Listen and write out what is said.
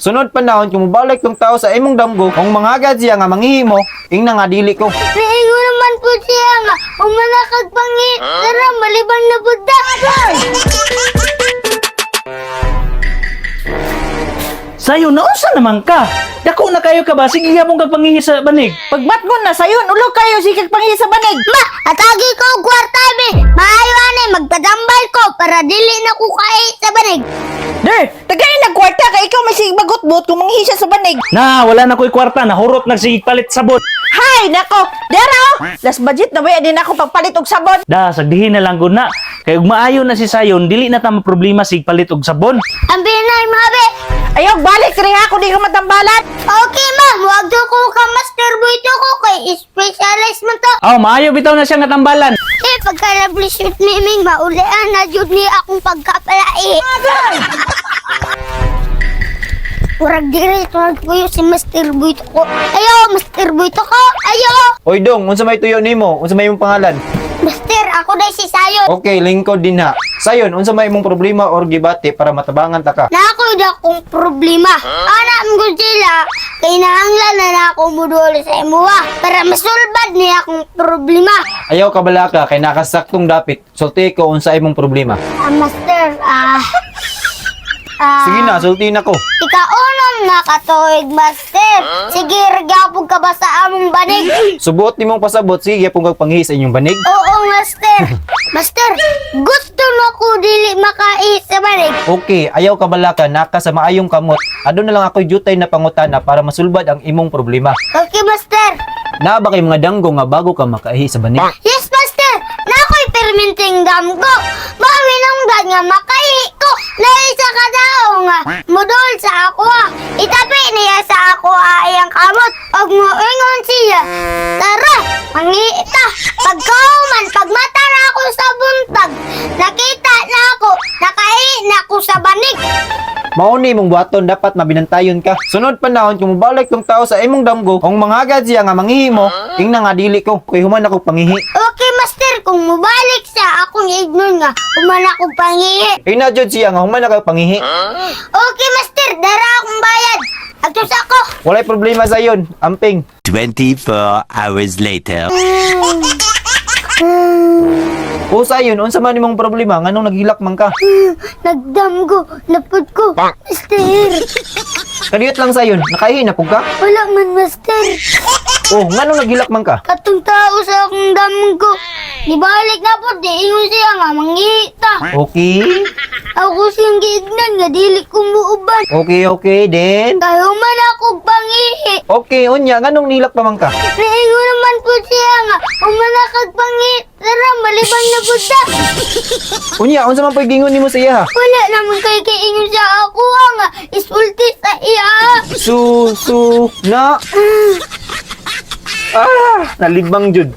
Sunod panahon kung mubalik tong tao sa imong damgo, kung manghagad siya nga manghihimo, ing nga dili ko. Naingo naman po siya nga, umanakag pangi, tara, malibang na budak. Sayo, nausa naman ka. Dako na kayo ka ba? Sige nga mong kagpangihi sa banig. Pagmatgon na sayon, ulo kayo sikag pangi sa banig. Ma, atagi ko ang kwarta, be. Maayo anay, magpadambal ko para dili na ko kay sa banig. Der, tagay nagkwarta ka ikaw may sige bagutbot kung manghi siya sa banig. Na, wala na ko'y kwarta. Nahurot nagsigig palit sabon. Hay, nako. Dero, last budget na ba din ako pagpalit og sabon. Da, sagdihin na lang gud na. Kay ug maayo na si Sayon, dili na ta problema sig palit og sabon. Ang binay, mga be. Ayaw balik rin ako di ka matambalan. Okay, ma, huwag to ko ka master boy to ko kay specialize man to. Aw, maayo bitaw na siya nga tambalan. Eh, pagka-lovely shoot miming, maulian na jud ni akong pagkapalai. Urag dire, turag po yung si Master Boy to ko. Ayo, Master Boy to ko. Ayo. Oy dong, unsa may tuyo nimo? Unsa may imong pangalan? Master, ako dahil si Sayon. Okay, lingkod din ha. Sayon, unsa may imong problema or gibati para matabangan ta ka? Na ako na akong problema. Anak mo sila, kay nahanglan na ako muduli sa imuha para masulbad niya akong problema. Ayaw ka bala ka kay nakasaktong dapit. Sulti ko unsa imong problema. Master, Sige na, sulti na ko. Ikaunom na katuig, Master. Sige, regapog ka ba sa among banig? Subuot nimong pasabot, sige pong kagpangihi sa inyong banig. Oo, Master. Master, gusto mo ko dili makait sa banig. Okay, ayaw ka bala ka naka sa maayong kamot. Ado na lang ako'y jutay na pangutana para masulbad ang imong problema. Okay, Master. Naa ba kay mga danggo nga bago ka makaihi sa banig? Yes, Master. Na ako'y perminting damgo. Maminunggan nga makaihi ko na isa ka daw nga mudol sa ako. Itapi niya sa ako ayang kamot. Og moingon siya. Tara, mangiita. Pagkauman, pagmata na ako sa buntag. Nakita na ako. Nakaihi na ako sa banig. Mauni mong buhaton dapat mabinantayon ka. Sunod panahon kung mubalik tong tao sa imong damgo, kung manghagad siya nga manghihimo, ing nga dili ko, kay human ako pangihi. Okay, Master. Kung mubalik sa akong ignore nga, umana ko pangihi. Kay na jud siya nga human ako pangihi. Okay, Master. Dara akong bayad. Agtos ako. Walay problema sa yon, amping. 24 hours later. O sayon, unsa man imong problema nganong naghilak man ka? Nagdamgo. Napod ko. Master. Kadiyot lang sayon, nakaihi na pug ka? Wala man, Master. Oh, nganong naghilak man ka? Katong tao sa akong damgo. Ibalik na po. Di ingon siya nga mangita. Okay. Ako siyang giignan nga dili ko muuban. Okay, then. Kayo man ako pangihi. Okay, unya, nganong nilak pa man ka? Naingo naman po siya nga. Umanakag pangihi. Tara, malibang na budak. Unya, unsa man pay gingon nimo sa iya? Wala naman kay ingon siya ako nga. Isulti sa iya. Na. Nalibang jud.